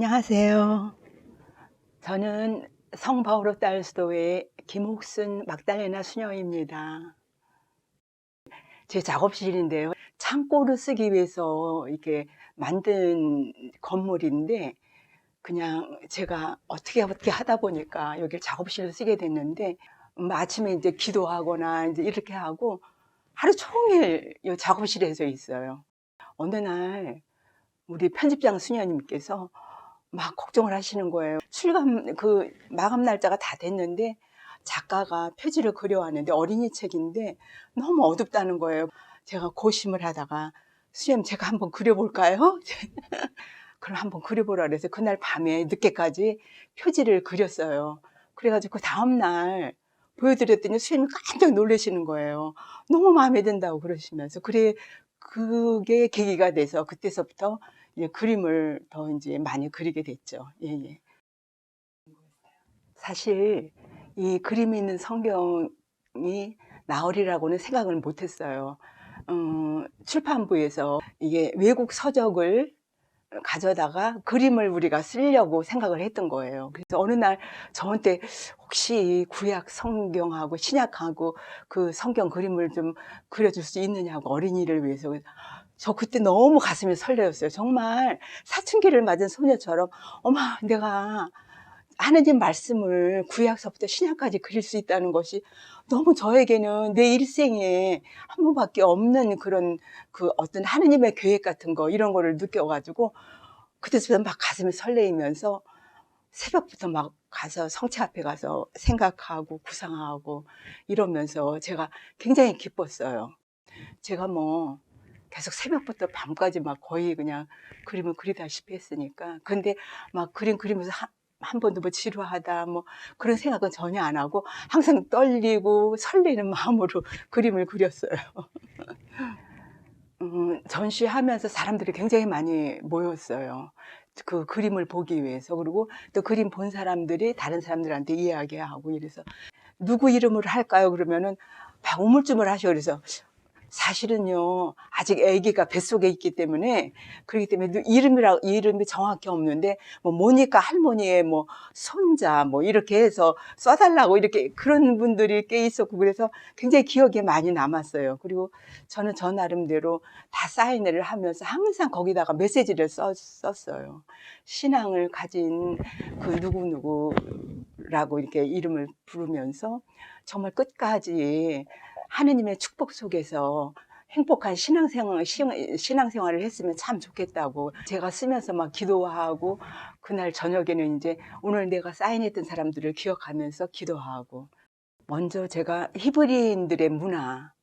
안녕하세요. 저는 성바오로 딸 수도의 김옥순 magdalena 수녀입니다. 제 작업실인데요. 창고를 쓰기 위해서 이렇게 만든 건물인데, 그냥 제가 어떻게 하다 보니까 여기를 작업실로 쓰게 됐는데, 아침에 이제 기도하거나 이제 이렇게 하고 하루 종일 이 작업실에서 있어요. 어느 날 우리 편집장 수녀님께서 막 걱정을 하시는 거예요. 마감 날짜가 다 됐는데 작가가 표지를 그려왔는데 어린이 책인데 너무 어둡다는 거예요. 제가 고심을 하다가 수녀님, 제가 한번 그려볼까요? 그럼 한번 그려보라 그래서 그날 밤에 늦게까지 표지를 그렸어요. 그래가지고 그 다음날 보여드렸더니 수녀님이 깜짝 놀라시는 거예요. 너무 마음에 든다고 그러시면서. 그게 계기가 돼서 그때서부터 이제 그림을 더 이제 많이 그리게 됐죠. 예, 예. 사실 이 그림 있는 성경이 나오리라고는 생각을 못 했어요. 출판부에서 이게 외국 서적을 가져다가 그림을 우리가 쓰려고 생각을 했던 거예요. 그래서 어느 날 저한테 혹시 구약 성경하고 신약하고 그 성경 그림을 좀 그려줄 수 있느냐고, 어린이를 위해서. 저 그때 너무 가슴이 설레었어요. 정말 사춘기를 맞은 소녀처럼, 어머, 내가 하느님 말씀을 구약서부터 신약까지 그릴 수 있다는 것이 너무 저에게는 내 일생에 한 번밖에 없는 그런 그 어떤 하느님의 계획 같은 거, 이런 거를 느껴가지고 그때부터 막 가슴이 설레이면서 새벽부터 막 가서 성체 앞에 가서 생각하고 구상하고 이러면서 제가 굉장히 기뻤어요. 제가 뭐 계속 새벽부터 밤까지 막 거의 그냥 그림을 그리다시피 했으니까. 근데 막 그림 그리면서 한 번도 뭐 지루하다 뭐 그런 생각은 전혀 안 하고 항상 떨리고 설레는 마음으로 그림을 그렸어요. 전시하면서 사람들이 굉장히 많이 모였어요. 그 그림을 보기 위해서. 그리고 또 그림 본 사람들이 다른 사람들한테 이야기하고 이래서 누구 이름으로 할까요? 그러면은 막 우물쭈물 하셔. 그래서 사실은요, 아직 아기가 뱃속에 있기 때문에, 그렇기 때문에 이름이 정확히 없는데, 뭐, 모니까 할머니의 뭐, 손자, 뭐, 이렇게 해서 써달라고 이렇게 그런 분들이 꽤 있었고, 그래서 굉장히 기억에 많이 남았어요. 그리고 저는 저 나름대로 다 사인을 하면서 항상 거기다가 메시지를 썼어요. 신앙을 가진 그 누구누구라고 이렇게 이름을 부르면서 정말 끝까지 하느님의 축복 속에서 행복한 신앙생활을 했으면 참 좋겠다고 제가 쓰면서 막 기도하고, 그날 저녁에는 이제 오늘 내가 사인했던 사람들을 기억하면서 기도하고, 먼저 제가 히브리인들의 문화,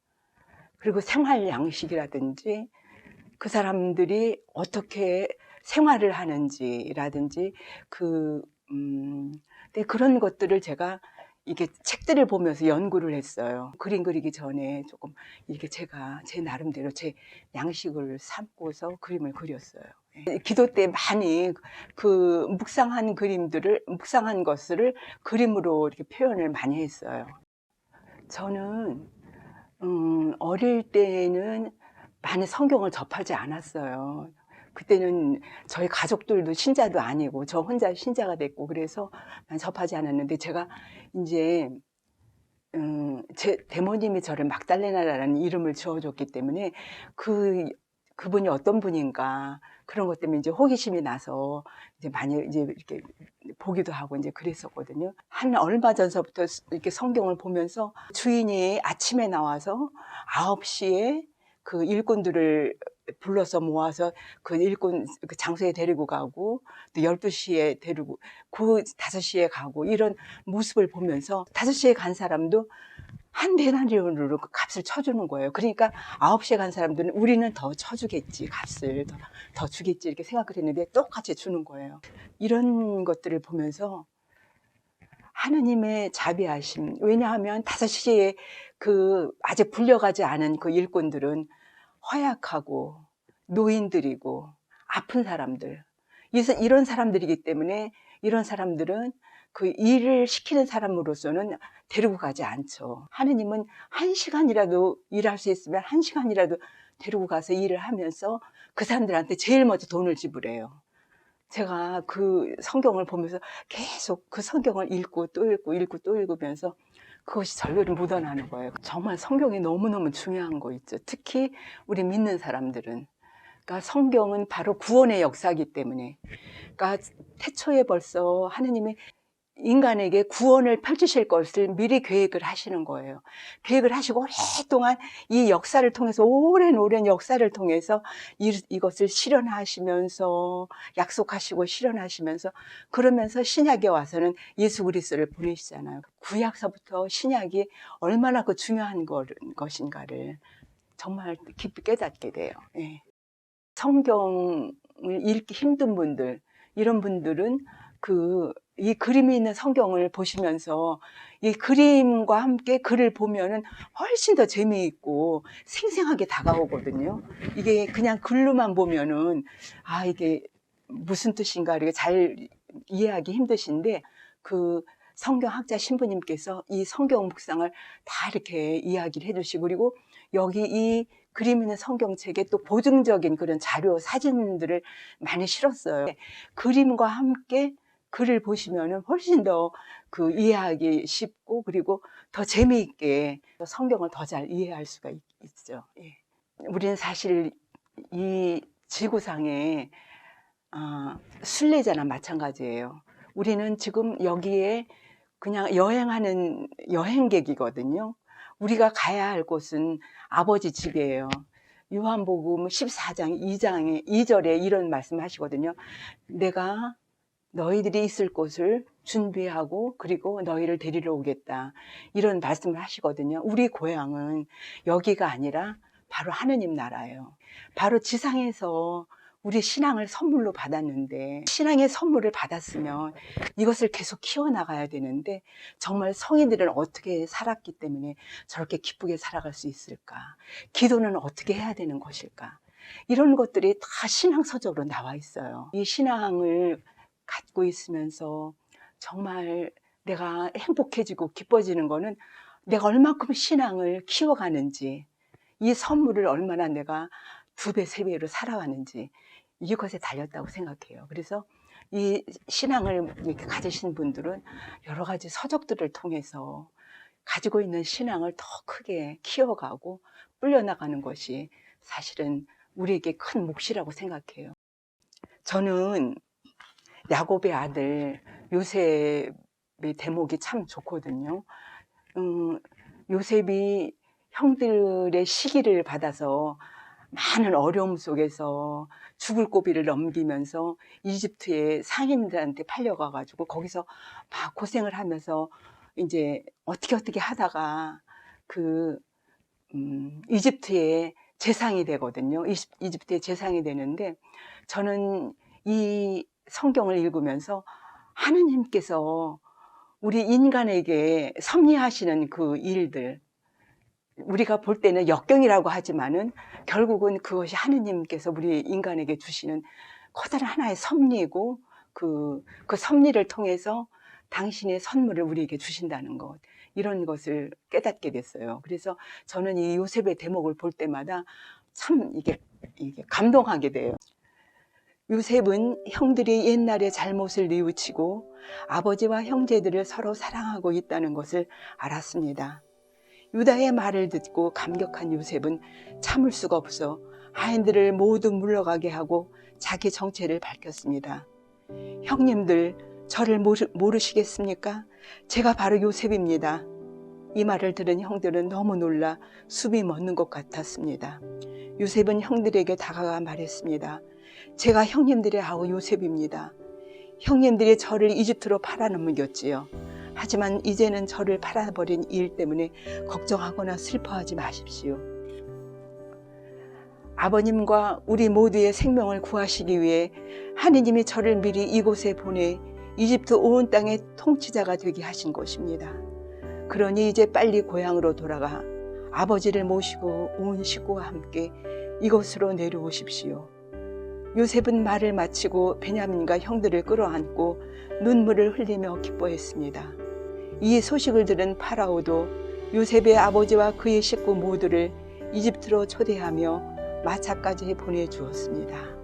그리고 생활 양식이라든지 그 사람들이 어떻게 생활을 하는지라든지 근데 그런 것들을 제가 이게 책들을 보면서 연구를 했어요. 그림 그리기 전에 조금 이렇게 제가 제 나름대로 제 양식을 삼고서 그림을 그렸어요. 기도 때 많이 묵상한 것을 그림으로 이렇게 표현을 많이 했어요. 저는 어릴 때는 많이 성경을 접하지 않았어요. 그때는 저희 가족들도 신자도 아니고 저 혼자 신자가 됐고, 그래서 많이 접하지 않았는데, 제가 이제 제 대모님이 저를 막달레나라는 이름을 지어줬기 때문에 그분이 어떤 분인가 그런 것 때문에 이제 호기심이 나서 이제 많이 이제 이렇게 보기도 하고 이제 그랬었거든요. 한 얼마 전서부터 이렇게 성경을 보면서 주인이 아침에 나와서 9시에 그 일꾼들을 불러서 모아서 그 일꾼 그 장소에 데리고 가고, 또 12시에 데리고 5시에 가고, 이런 모습을 보면서 5시에 간 사람도 한 데나리온으로 그 값을 쳐주는 거예요. 그러니까 9시에 간 사람들은 우리는 더 쳐주겠지, 값을 더 주겠지, 이렇게 생각을 했는데 똑같이 주는 거예요. 이런 것들을 보면서 하느님의 자비하심, 왜냐하면 5시에 아직 불려가지 않은 그 일꾼들은 허약하고 노인들이고 아픈 사람들, 이런 사람들이기 때문에 이런 사람들은 그 일을 시키는 사람으로서는 데리고 가지 않죠. 하느님은 1시간이라도 일할 수 있으면 1시간이라도 데리고 가서 일을 하면서 그 사람들한테 제일 먼저 돈을 지불해요. 제가 그 성경을 보면서 계속 그 성경을 읽고 또 읽고 읽고 또 읽으면서 그것이 절로 묻어나는 거예요. 정말 성경이 너무너무 중요한 거 있죠. 특히 우리 믿는 사람들은. 그러니까 성경은 바로 구원의 역사이기 때문에. 그러니까 태초에 벌써 하느님이 인간에게 구원을 펼치실 것을 미리 계획을 하시는 거예요. 계획을 하시고 오랫동안 이 역사를 통해서 오랜 역사를 통해서 이것을 실현하시면서 약속하시고 실현하시면서 그러면서 신약에 와서는 예수 그리스도를 보내시잖아요. 구약서부터 신약이 얼마나 그 중요한 것인가를 정말 깊이 깨닫게 돼요. 예. 성경을 읽기 힘든 분들, 이런 분들은 이 그림이 있는 성경을 보시면서 이 그림과 함께 글을 보면은 훨씬 더 재미있고 생생하게 다가오거든요. 이게 그냥 글로만 보면은 이게 무슨 뜻인가 이렇게 잘 이해하기 힘드신데 그 성경학자 신부님께서 이 성경 묵상을 다 이렇게 이야기를 해주시고 그리고 여기 이 그림 있는 성경책에 또 보증적인 그런 자료, 사진들을 많이 실었어요. 그림과 함께 글을 보시면은 훨씬 더 이해하기 쉽고 그리고 더 재미있게 성경을 더 잘 이해할 수가 있죠. 예. 우리는 사실 이 지구상에 순례자나 마찬가지예요. 우리는 지금 여기에 그냥 여행하는 여행객이거든요. 우리가 가야 할 곳은 아버지 집이에요. 요한복음 14장 2절에 이런 말씀 하시거든요. 내가 너희들이 있을 곳을 준비하고 그리고 너희를 데리러 오겠다. 이런 말씀을 하시거든요. 우리 고향은 여기가 아니라 바로 하느님 나라예요. 바로 지상에서 우리 신앙을 선물로 받았는데 신앙의 선물을 받았으면 이것을 계속 키워나가야 되는데 정말 성인들은 어떻게 살았기 때문에 저렇게 기쁘게 살아갈 수 있을까? 기도는 어떻게 해야 되는 것일까? 이런 것들이 다 신앙서적으로 나와 있어요. 이 신앙을 갖고 있으면서 정말 내가 행복해지고 기뻐지는 거는 내가 얼마큼 신앙을 키워가는지 이 선물을 얼마나 내가 2배, 3배로 살아가는지 이것에 달렸다고 생각해요. 그래서 이 신앙을 이렇게 가지신 분들은 여러 가지 서적들을 통해서 가지고 있는 신앙을 더 크게 키워가고 불려나가는 것이 사실은 우리에게 큰 몫이라고 생각해요. 저는 야곱의 아들 요셉의 대목이 참 좋거든요. 요셉이 형들의 시기를 받아서 많은 어려움 속에서 죽을 고비를 넘기면서 이집트의 상인들한테 팔려가가지고 거기서 막 고생을 하면서 이제 어떻게 하다가 이집트의 재상이 되거든요. 이집트의 재상이 되는데 저는 이 성경을 읽으면서 하느님께서 우리 인간에게 섭리하시는 그 일들 우리가 볼 때는 역경이라고 하지만은 결국은 그것이 하느님께서 우리 인간에게 주시는 커다란 하나의 섭리이고 그 섭리를 통해서 당신의 선물을 우리에게 주신다는 것 이런 것을 깨닫게 됐어요. 그래서 저는 이 요셉의 대목을 볼 때마다 참 이게 감동하게 돼요. 요셉은 형들이 옛날의 잘못을 뉘우치고 아버지와 형제들을 서로 사랑하고 있다는 것을 알았습니다. 유다의 말을 듣고 감격한 요셉은 참을 수가 없어 하인들을 모두 물러가게 하고 자기 정체를 밝혔습니다. 형님들, 저를 모르시겠습니까? 제가 바로 요셉입니다. 이 말을 들은 형들은 너무 놀라 숨이 멎는 것 같았습니다. 요셉은 형들에게 다가가 말했습니다. 제가 형님들의 아우 요셉입니다. 형님들이 저를 이집트로 팔아넘겼지요. 하지만 이제는 저를 팔아버린 일 때문에 걱정하거나 슬퍼하지 마십시오. 아버님과 우리 모두의 생명을 구하시기 위해 하느님이 저를 미리 이곳에 보내 이집트 온 땅의 통치자가 되게 하신 것입니다. 그러니 이제 빨리 고향으로 돌아가 아버지를 모시고 온 식구와 함께 이곳으로 내려오십시오. 요셉은 말을 마치고 베냐민과 형들을 끌어안고 눈물을 흘리며 기뻐했습니다. 이 소식을 들은 파라오도 요셉의 아버지와 그의 식구 모두를 이집트로 초대하며 마차까지 보내주었습니다.